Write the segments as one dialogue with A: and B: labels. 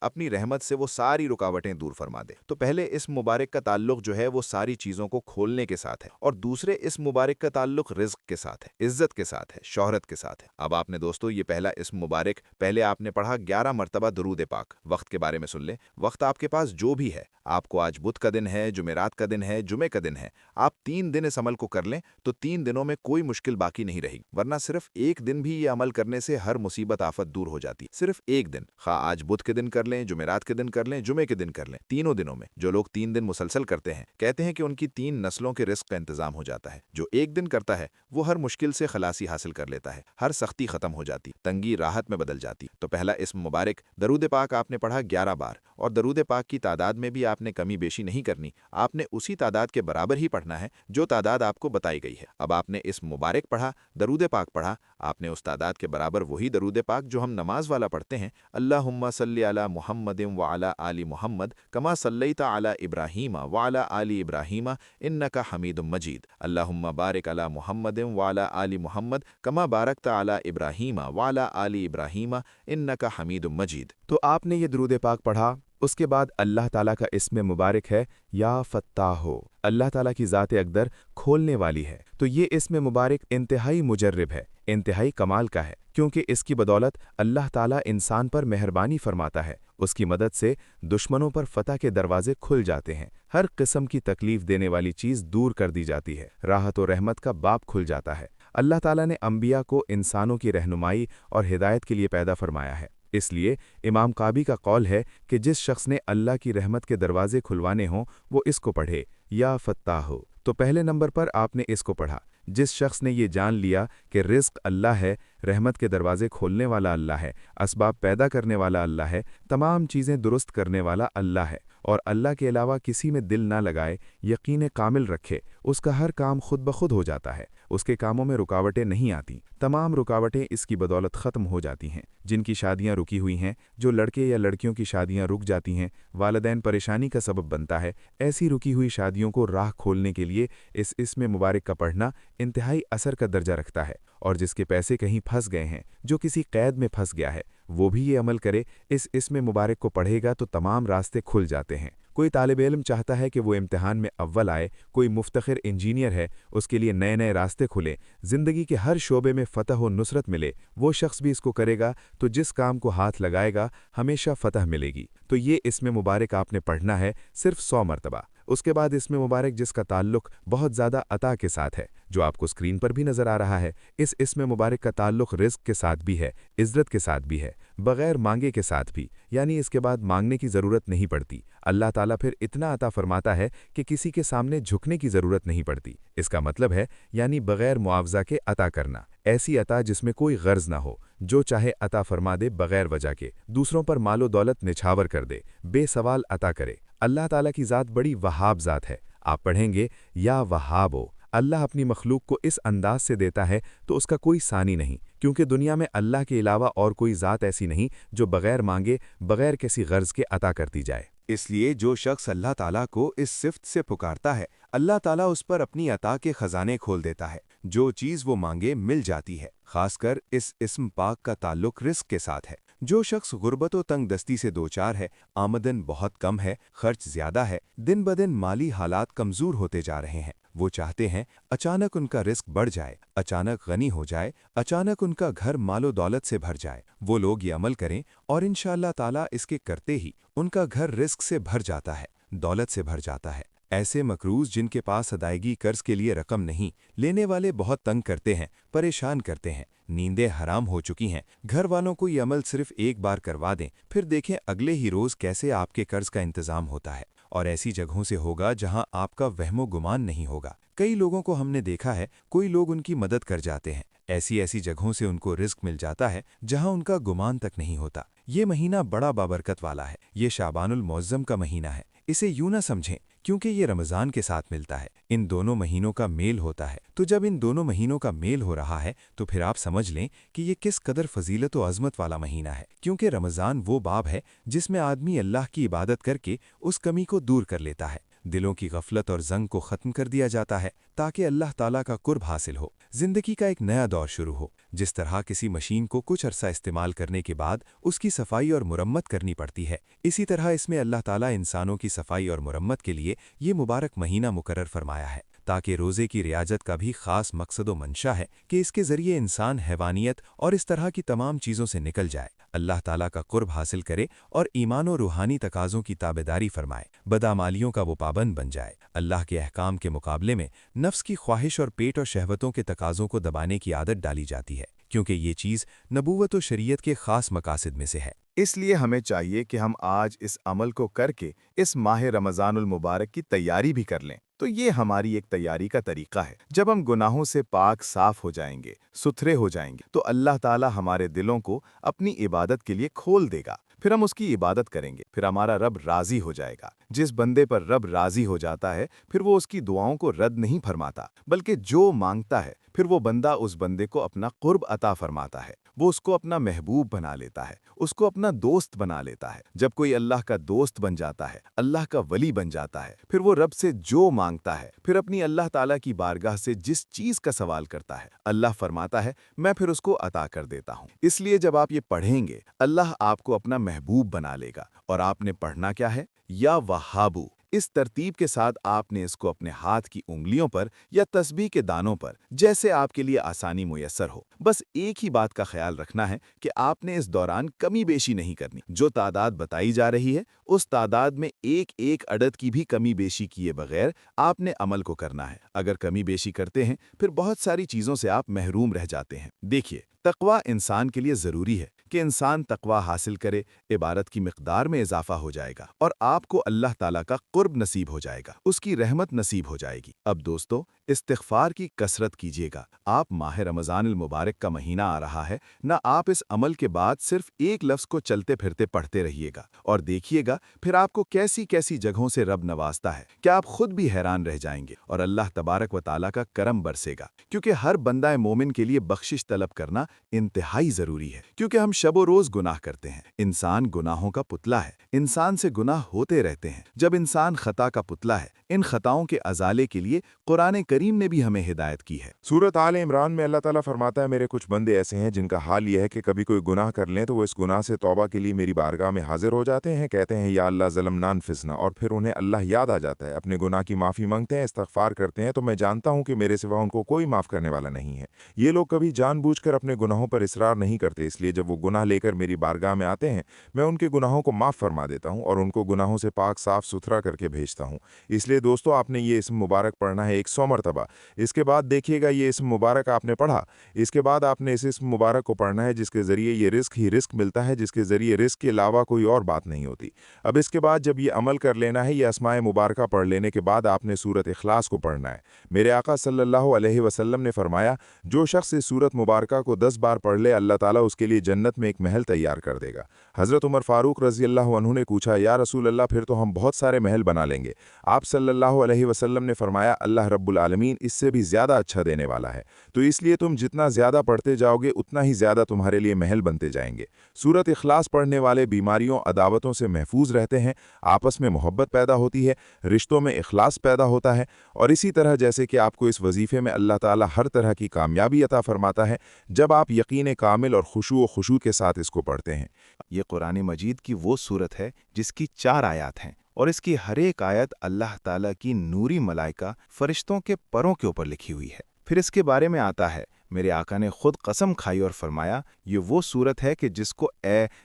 A: اپنی رحمت سے وہ ساری رکاوٹیں دور فرما دے۔ تو پہلے اس مبارک کا تعلق جو ہے وہ ساری چیزوں کو کھولنے کے ساتھ ہے، اور دوسرے اس مبارک کا تعلق رزق کے ساتھ ہے، عزت کے ساتھ ہے، شہرت کے ساتھ ہے۔ اب آپ نے دوستو یہ پہلا اسم مبارک پہلے آپ نے پڑھا 11 مرتبہ درود پاک۔ وقت کے بارے میں سن لیں، وقت آپ کے پاس جو بھی ہے، آپ کو آج بدھ کا دن ہے، جمعرات کا دن ہے، جمعے کا دن ہے، آپ 3 دن اس عمل کو کر لیں تو 3 دنوں میں کوئی مشکل باقی نہیں رہی، ورنہ صرف ایک دن بھی یہ عمل کرنے سے ہر مصیبت آفت دور ہو جاتی۔ صرف ایک دن، خواہ آج بدھ کے دن کر لیں، جمعرات کے دن کر لیں، جمعے کے دن کر لیں، تینوں دنوں میں جو لوگ 3 دن مسلسل کرتے ہیں کہتے ہیں کہ ان کی 3 نسلوں کے رزق کا انتظام ہو جاتا ہے۔ جو ایک دن کرتا ہے وہ ہر مشکل سے خلاصی حاصل کر لیتا ہے، ہر سختی ختم ہو جاتی، تنگی راحت میں بدل جاتی۔ تو پہلا اسم مبارک درود پاک آپ نے پڑھا 11 بار، اور درود پاک کی تعداد میں بھی آپ نے کمی بیشی نہیں کرنی، آپ نے اسی تعداد کے برابر ہی پڑھنا ہے جو تعداد آپ کو بتائی گئی ہے۔ اب آپ نے اسم مبارک پڑھا، درود پاک پڑھا، آپ نے اس تعداد کے برابر وہی درود پاک جو ہم نماز والا پڑھتے ہیں، اللہم صلی علی محمد وعلی آل محمد کما صلیت علی ابراہیم وعلی آل ابراہیم انک حمید مجید، اللہم بارک علی محمد وعلی آل محمد کما بارکت علی ابراہیم وعلی آل ابراہیم انک حمید مجید۔
B: تو آپ نے یہ درود پاک پڑھا، اس کے بعد اللہ تعالیٰ کا اسم مبارک ہے یا فتاح، اللہ تعالیٰ کی ذات اقدر کھولنے والی ہے۔ تو یہ اسم مبارک انتہائی مجرب ہے، انتہائی کمال کا ہے، کیونکہ اس کی بدولت اللہ تعالیٰ انسان پر مہربانی فرماتا ہے، اس کی مدد سے دشمنوں پر فتح کے دروازے کھل جاتے ہیں، ہر قسم کی تکلیف دینے والی چیز دور کر دی جاتی ہے، راحت و رحمت کا باب کھل جاتا ہے۔ اللہ تعالیٰ نے انبیاء کو انسانوں کی رہنمائی اور ہدایت کے لیے پیدا فرمایا ہے، اس لیے امام قابی کا قول ہے کہ جس شخص نے اللہ کی رحمت کے دروازے کھلوانے ہوں وہ اس کو پڑھے یا فتاح ہو۔ تو پہلے نمبر پر آپ نے اس کو پڑھا۔ جس شخص نے یہ جان لیا کہ رزق اللہ ہے، رحمت کے دروازے کھولنے والا اللہ ہے، اسباب پیدا کرنے والا اللہ ہے، تمام چیزیں درست کرنے والا اللہ ہے، اور اللہ کے علاوہ کسی میں دل نہ لگائے، یقین کامل رکھے، اس کا ہر کام خود بخود ہو جاتا ہے، اس کے کاموں میں رکاوٹیں نہیں آتی، تمام رکاوٹیں اس کی بدولت ختم ہو جاتی ہیں۔ جن کی شادیاں رکی ہوئی ہیں، جو لڑکے یا لڑکیوں کی شادیاں رک جاتی ہیں، والدین پریشانی کا سبب بنتا ہے، ایسی رکی ہوئی شادیوں کو راہ کھولنے کے لیے اس اسم مبارک کا پڑھنا انتہائی اثر کا درجہ رکھتا ہے۔ اور جس کے پیسے کہیں پھنس گئے ہیں، جو کسی قید میں پھنس گیا ہے، وہ بھی یہ عمل کرے، اس اسم مبارک کو پڑھے گا تو تمام راستے کھل جاتے ہیں۔ کوئی طالب علم چاہتا ہے کہ وہ امتحان میں اول آئے، کوئی مفتخر انجینئر ہے، اس کے لیے نئے نئے راستے کھلیں، زندگی کے ہر شعبے میں فتح و نصرت ملے، وہ شخص بھی اس کو کرے گا تو جس کام کو ہاتھ لگائے گا ہمیشہ فتح ملے گی۔ تو یہ اسم مبارک آپ نے پڑھنا ہے صرف 100 مرتبہ۔ اس کے بعد اسم مبارک جس کا تعلق بہت زیادہ عطا کے ساتھ ہے، جو آپ کو اسکرین پر بھی نظر آ رہا ہے، اس اسم مبارک کا تعلق رزق کے ساتھ بھی ہے، عزت کے ساتھ بھی ہے، بغیر مانگے کے ساتھ بھی، یعنی اس کے بعد مانگنے کی ضرورت نہیں پڑتی۔ اللہ تعالیٰ پھر اتنا عطا فرماتا ہے کہ کسی کے سامنے جھکنے کی ضرورت نہیں پڑتی۔ اس کا مطلب ہے یعنی بغیر معاوضہ کے عطا کرنا، ایسی عطا جس میں کوئی غرض نہ ہو، جو چاہے عطا فرما دے بغیر وجہ کے، دوسروں پر مال و دولت نچھاور کر دے، بے سوال عطا کرے۔ اللہ تعالیٰ کی ذات بڑی وہاب ذات ہے۔ آپ پڑھیں گے یا وہابو، اللہ اپنی مخلوق کو اس انداز سے دیتا ہے تو اس کا کوئی ثانی نہیں، کیونکہ دنیا میں اللہ کے علاوہ اور کوئی ذات ایسی نہیں جو بغیر مانگے، بغیر کسی غرض کے عطا کرتی جائے۔
C: اس لیے جو شخص اللہ تعالیٰ کو اس صفت سے پکارتا ہے، اللہ تعالیٰ اس پر اپنی عطا کے خزانے کھول دیتا ہے، جو چیز وہ مانگے مل جاتی ہے۔ خاص کر اس اسم پاک کا تعلق رزق کے ساتھ ہے۔ جو شخص غربت و تنگ دستی سے دوچار ہے، آمدن بہت کم ہے، خرچ زیادہ ہے، دن بدن مالی حالات کمزور ہوتے جا رہے ہیں، وہ چاہتے ہیں اچانک ان کا رزق بڑھ جائے، اچانک غنی ہو جائے، اچانک ان کا گھر مال و دولت سے بھر جائے، وہ لوگ یہ عمل کریں اور انشاءاللہ تعالیٰ اس کے کرتے ہی ان کا گھر رزق سے بھر جاتا ہے، دولت سے بھر جاتا ہے۔ ایسے مقروض جن کے پاس ادائیگی قرض کے لیے رقم نہیں، لینے والے بہت تنگ کرتے ہیں، پریشان کرتے ہیں، نیندیں حرام ہو چکی ہیں، گھر والوں کو یہ عمل صرف ایک بار کروا دیں، پھر دیکھیں اگلے ہی روز کیسے آپ کے قرض کا انتظام ہوتا ہے، اور ایسی جگہوں سے ہوگا جہاں آپ کا وہم و گمان نہیں ہوگا۔ کئی لوگوں کو ہم نے دیکھا ہے، کوئی لوگ ان کی مدد کر جاتے ہیں، ایسی جگہوں سے ان کو رزق مل جاتا ہے جہاں ان کا گمان تک نہیں ہوتا۔ یہ مہینہ بڑا بابرکت والا ہے، یہ شعبان المعظم کا مہینہ ہے، اسے یوں نہ سمجھیں کیونکہ یہ رمضان کے ساتھ ملتا ہے، ان دونوں مہینوں کا میل ہوتا ہے۔ تو جب ان دونوں مہینوں کا میل ہو رہا ہے تو پھر آپ سمجھ لیں کہ یہ کس قدر فضیلت و عظمت والا مہینہ ہے، کیونکہ رمضان وہ باب ہے جس میں آدمی اللہ کی عبادت کر کے اس کمی کو دور کر لیتا ہے۔ دلوں کی غفلت اور زنگ کو ختم کر دیا جاتا ہے تاکہ اللہ تعالیٰ کا قرب حاصل ہو، زندگی کا ایک نیا دور شروع ہو۔ جس طرح کسی مشین کو کچھ عرصہ استعمال کرنے کے بعد اس کی صفائی اور مرمت کرنی پڑتی ہے، اسی طرح اس میں اللہ تعالیٰ انسانوں کی صفائی اور مرمت کے لیے یہ مبارک مہینہ مقرر فرمایا ہے، تاکہ روزے کی رعایت کا بھی خاص مقصد و منشا ہے کہ اس کے ذریعے انسان حیوانیت اور اس طرح کی تمام چیزوں سے نکل جائے، اللہ تعالیٰ کا قرب حاصل کرے اور ایمان و روحانی تقاضوں کی تابعداری فرمائے، بدعمالیوں کا وہ پابند بن جائے۔ اللہ کے احکام کے مقابلے میں نفس کی خواہش اور پیٹ اور شہوتوں کے تقاضوں کو دبانے کی عادت ڈالی جاتی ہے، کیونکہ یہ چیز نبوت و شریعت کے خاص مقاصد میں سے ہے۔
B: اس لیے ہمیں چاہیے کہ ہم آج اس عمل کو کر کے اس ماہ رمضان المبارک کی تیاری بھی کر لیں۔ تو یہ ہماری ایک تیاری کا طریقہ ہے۔ جب ہم گناہوں سے پاک صاف ہو جائیں گے، ستھرے ہو جائیں گے، تو اللہ تعالی ہمارے دلوں کو اپنی عبادت کے لیے کھول دے گا۔ پھر ہم اس کی عبادت کریں گے، پھر ہمارا رب راضی ہو جائے گا۔ جس بندے پر رب راضی ہو جاتا ہے، پھر وہ اس کی دعاؤں کو رد نہیں فرماتا، بلکہ جو مانگتا ہے پھر وہ بندہ اس بندے کو اپنا قرب عطا فرماتا ہے۔ وہ اس کو اپنا محبوب بنا لیتا ہے، اس کو اپنا دوست بنا لیتا ہے۔ جب کوئی اللہ کا دوست بن جاتا ہے، اللہ کا ولی بن جاتا ہے، پھر وہ رب سے جو مانگتا ہے، پھر اپنی اللہ تعالیٰ کی بارگاہ سے جس چیز کا سوال کرتا ہے، اللہ فرماتا ہے میں پھر اس کو عطا کر دیتا ہوں۔ اس لیے جب آپ یہ پڑھیں گے، اللہ آپ کو اپنا محبوب بنا لے گا۔ اور آپ نے پڑھنا کیا ہے؟ یا وہابو۔ اس ترتیب کے ساتھ آپ نے اس کو اپنے ہاتھ کی انگلیوں پر یا تسبیح کے دانوں پر جیسے آپ کے لیے آسانی میسر ہو۔ بس ایک ہی بات کا خیال رکھنا ہے کہ آپ نے اس دوران کمی بیشی نہیں کرنی۔ جو تعداد بتائی جا رہی ہے اس تعداد میں ایک ایک عدد کی بھی کمی بیشی کیے بغیر آپ نے عمل کو کرنا ہے۔ اگر کمی بیشی کرتے ہیں پھر بہت ساری چیزوں سے آپ محروم رہ جاتے ہیں۔ دیکھیے، تقوی انسان کے لیے ضروری ہے کہ انسان تقوی حاصل کرے، عبادت کی مقدار میں اضافہ ہو جائے گا اور آپ کو اللہ تعالیٰ کا قرب نصیب ہو جائے گا، اس کی رحمت نصیب ہو جائے گی۔ اب دوستو، استغفار کی کثرت کیجیے گا۔ آپ ماہ رمضان المبارک کا مہینہ آ رہا ہے، نہ آپ اس عمل کے بعد صرف ایک لفظ کو چلتے پھرتے پڑھتے رہیے گا اور دیکھیے گا پھر آپ کو کیسی کیسی جگہوں سے رب نوازتا ہے کہ آپ خود بھی حیران رہ جائیں گے اور اللہ تبارک و تعالیٰ کا کرم برسے گا، کیونکہ ہر بندہ مومن کے لیے بخشش طلب کرنا انتہائی ضروری ہے، کیونکہ ہم شب و روز گناہ کرتے ہیں۔ انسان گناہوں کا پتلا ہے، انسان سے گناہ ہوتے رہتے ہیں۔ جب انسان خطا کا پتلا ہے، ان خطاؤں کے ازالے کے لیے قرآن کریم نے بھی ہمیں ہدایت کی ہے۔
D: سورۃ آل عمران میں اللہ تعالیٰ فرماتا ہے میرے کچھ بندے ایسے ہیں جن کا حال یہ ہے کہ کبھی کوئی گناہ کر لیں تو وہ اس گناہ سے توبہ کے لیے میری بارگاہ میں حاضر ہو جاتے ہیں، کہتے ہیں یا اللہ ظلمنا انفسنا، اور پھر انہیں اللہ یاد آ جاتا ہے، اپنے گناہ کی معافی مانگتے ہیں، استغفار کرتے ہیں، تو میں جانتا ہوں کہ میرے سوا ان کو کوئی معاف کرنے والا نہیں ہے۔ یہ لوگ کبھی جان بوجھ کر اپنے گناہوں پر اصرار نہیں کرتے، اس لیے جب وہ گناہ لے کر میری بارگاہ میں آتے ہیں میں ان کے گناہوں کو معاف فرما دیتا ہوں اور ان کو گناہوں سے پاک صاف ستھرا کر کے بھیجتا ہوں۔ اس لیے دوستو، آپ نے یہ اسم مبارک پڑھنا ہے 100 مرتبہ۔ اس کے بعد دیکھیے گا یہ اسم مبارک آپ نے پڑھا، اس کے بعد آپ نے اس اسم مبارک کو پڑھنا ہے جس کے ذریعے یہ رزق ہی رزق ملتا ہے، جس کے ذریعے رزق کے علاوہ کوئی اور بات نہیں ہوتی۔ اب اس کے بعد جب یہ عمل کر لینا ہے، یہ اسماء مبارکہ پڑھ لینے کے بعد آپ نے سورۃ اخلاص کو پڑھنا ہے۔ میرے آقا صلی اللہ علیہ وسلم نے فرمایا جو شخص اس سورۃ مبارکہ کو 10 بار پڑھ لے اللہ تعالیٰ اس کے لیے جنت میں ایک محل تیار کر دے گا۔ حضرت عمر فاروق رضی اللہ عنہ نے پوچھا یا رسول اللہ پھر تو ہم بہت سارے محل بنا لیں گے۔ آپ صلی اللہ علیہ وسلم نے فرمایا اللہ رب العالمین اس سے بھی زیادہ اچھا دینے والا ہے، تو اس لیے تم جتنا زیادہ پڑھتے جاؤ گے اتنا ہی زیادہ تمہارے لیے محل بنتے جائیں گے۔ سورۃ اخلاص پڑھنے والے بیماریوں عداوتوں سے محفوظ رہتے ہیں، آپس میں محبت پیدا ہوتی ہے، رشتوں میں اخلاص پیدا ہوتا ہے، اور اسی طرح جیسے کہ آپ کو اس وظیفے میں اللہ تعالیٰ ہر طرح کی کامیابی عطا فرماتا ہے جب آپ یقین کامل اور خشوع کے ساتھ اس کو پڑھتے ہیں۔
B: یہ قرآن مجید کی وہ سورت ہے جس کی 4 آیات ہیں اور اس کی ہر ایک آیت اللہ تعالیٰ کی نوری ملائکہ فرشتوں کے پروں کے اوپر لکھی ہوئی ہے۔ پھر اس کے بارے میں آتا ہے میرے آقا نے خود قسم کھائی اور فرمایا یہ وہ سورت ہے کہ جس کو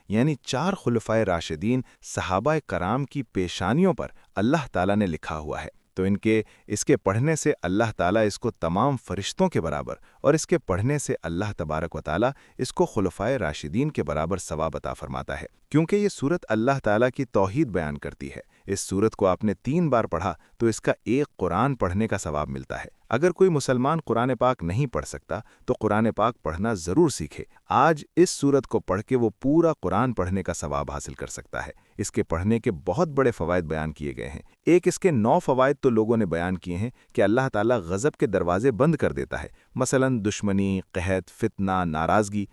B: یعنی 4 خلفائے راشدین صحابہ کرام کی پیشانیوں پر اللہ تعالیٰ نے لکھا ہوا ہے، تو اس کے پڑھنے سے اللہ تعالیٰ اس کو تمام فرشتوں کے برابر اور اس کے پڑھنے سے اللہ تبارک و تعالیٰ اس کو خلفائے راشدین کے برابر ثواب عطا فرماتا ہے، کیونکہ یہ سورت اللہ تعالیٰ کی توحید بیان کرتی ہے۔ اس سورت کو آپ نے 3 بار پڑھا تو اس کا ایک قرآن پڑھنے کا ثواب ملتا ہے۔ اگر کوئی مسلمان قرآن پاک نہیں پڑھ سکتا تو قرآن پاک پڑھنا ضرور سیکھے۔ آج اس سورت کو پڑھ کے وہ پورا قرآن پڑھنے کا ثواب حاصل کر سکتا ہے۔ اس کے پڑھنے کے بہت بڑے فوائد بیان کیے گئے ہیں۔ ایک اس کے 9 فوائد تو لوگوں نے بیان کیے ہیں کہ اللہ تعالیٰ غضب کے دروازے بند کر دیتا ہے، مثلا دشمنی، قحط، فتنہ، ناراضگی،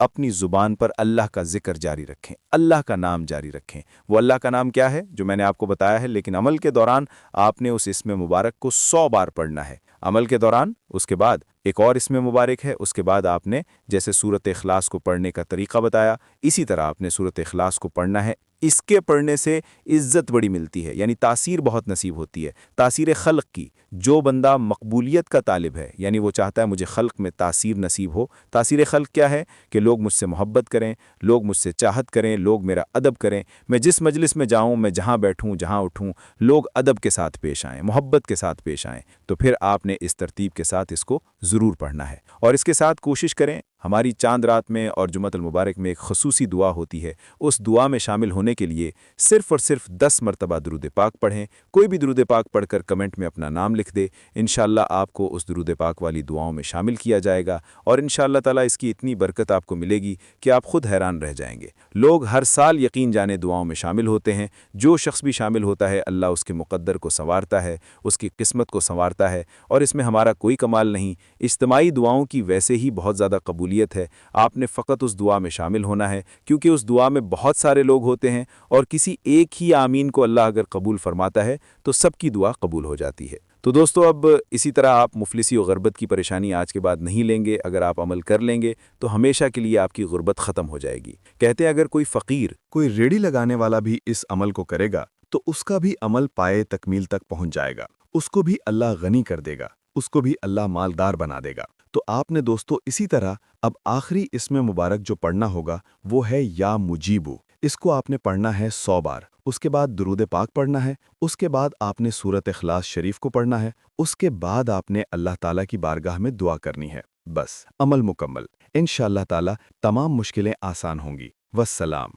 C: اپنی زبان پر اللہ کا ذکر جاری رکھیں، اللہ کا نام جاری رکھیں۔ وہ اللہ کا نام کیا ہے جو میں نے آپ کو بتایا ہے، لیکن عمل کے دوران آپ نے اس اسم مبارک کو 100 بار پڑھنا ہے عمل کے دوران۔ اس کے بعد ایک اور اسم مبارک ہے، اس کے بعد آپ نے جیسے سورۃ اخلاص کو پڑھنے کا طریقہ بتایا، اسی طرح آپ نے سورۃ اخلاص کو پڑھنا ہے۔ اس کے پڑھنے سے عزت بڑی ملتی ہے، یعنی تاثیر بہت نصیب ہوتی ہے، تاثیر خلق کی۔ جو بندہ مقبولیت کا طالب ہے، یعنی وہ چاہتا ہے مجھے خلق میں تاثیر نصیب ہو۔ تاثیر خلق کیا ہے؟ کہ لوگ مجھ سے محبت کریں، لوگ مجھ سے چاہت کریں، لوگ میرا ادب کریں، میں جس مجلس میں جاؤں، میں جہاں بیٹھوں، جہاں اٹھوں، لوگ ادب کے ساتھ پیش آئیں، محبت کے ساتھ پیش آئیں۔ تو پھر آپ نے اس ترتیب کے ساتھ اس کو ضرور پڑھنا ہے، اور اس کے ساتھ کوشش کریں ہماری چاند رات میں اور جمعۃ المبارک میں ایک خصوصی دعا ہوتی ہے، اس دعا میں شامل ہونے کے لیے صرف اور صرف 10 مرتبہ درود پاک پڑھیں۔ کوئی بھی درود پاک پڑھ کر کمنٹ میں اپنا نام لکھ دے، انشاءاللہ آپ کو اس درود پاک والی دعاؤں میں شامل کیا جائے گا، اور انشاءاللہ تعالیٰ اس کی اتنی برکت آپ کو ملے گی کہ آپ خود حیران رہ جائیں گے۔ لوگ ہر سال یقین جانے دعاؤں میں شامل ہوتے ہیں، جو شخص بھی شامل ہوتا ہے اللہ اس کے مقدر کو سنوارتا ہے، اس کی قسمت کو سنوارتا ہے، اور اس میں ہمارا کوئی کمال نہیں۔ اجتماعی دعاؤں کی ویسے ہی بہت زیادہ قبولیت ہے، آپ نے فقط اس دعا میں شامل ہونا ہے، کیونکہ اس دعا میں بہت سارے لوگ ہوتے ہیں، اور کسی ایک ہی آمین کو اللہ اگر قبول فرماتا ہے تو سب کی دعا قبول ہو جاتی ہے۔ تو دوستو، اب اسی طرح آپ مفلسی و غربت کی پریشانی آج کے بعد نہیں لیں گے۔ اگر آپ عمل کر لیں گے تو ہمیشہ کے لیے آپ کی غربت ختم ہو جائے گی۔ کہتے ہیں اگر کوئی فقیر،
E: کوئی ریڑھی لگانے والا بھی اس عمل کو کرے گا تو اس کا بھی عمل پائے تکمیل تک پہنچ جائے گا، اس کو بھی اللہ غنی کر دے گا، اس کو بھی اللہ مالدار بنا دے گا۔ تو آپ نے دوستو اسی طرح اب آخری اسم مبارک جو پڑھنا ہوگا وہ ہے یا مجیبو۔ اس کو آپ نے پڑھنا ہے 100 بار، اس کے بعد درود پاک پڑھنا ہے، اس کے بعد آپ نے سورۃ اخلاص شریف کو پڑھنا ہے، اس کے بعد آپ نے اللہ تعالیٰ کی بارگاہ میں دعا کرنی ہے۔ بس عمل مکمل۔ انشاءاللہ تعالیٰ تمام مشکلیں آسان ہوں گی۔ والسلام۔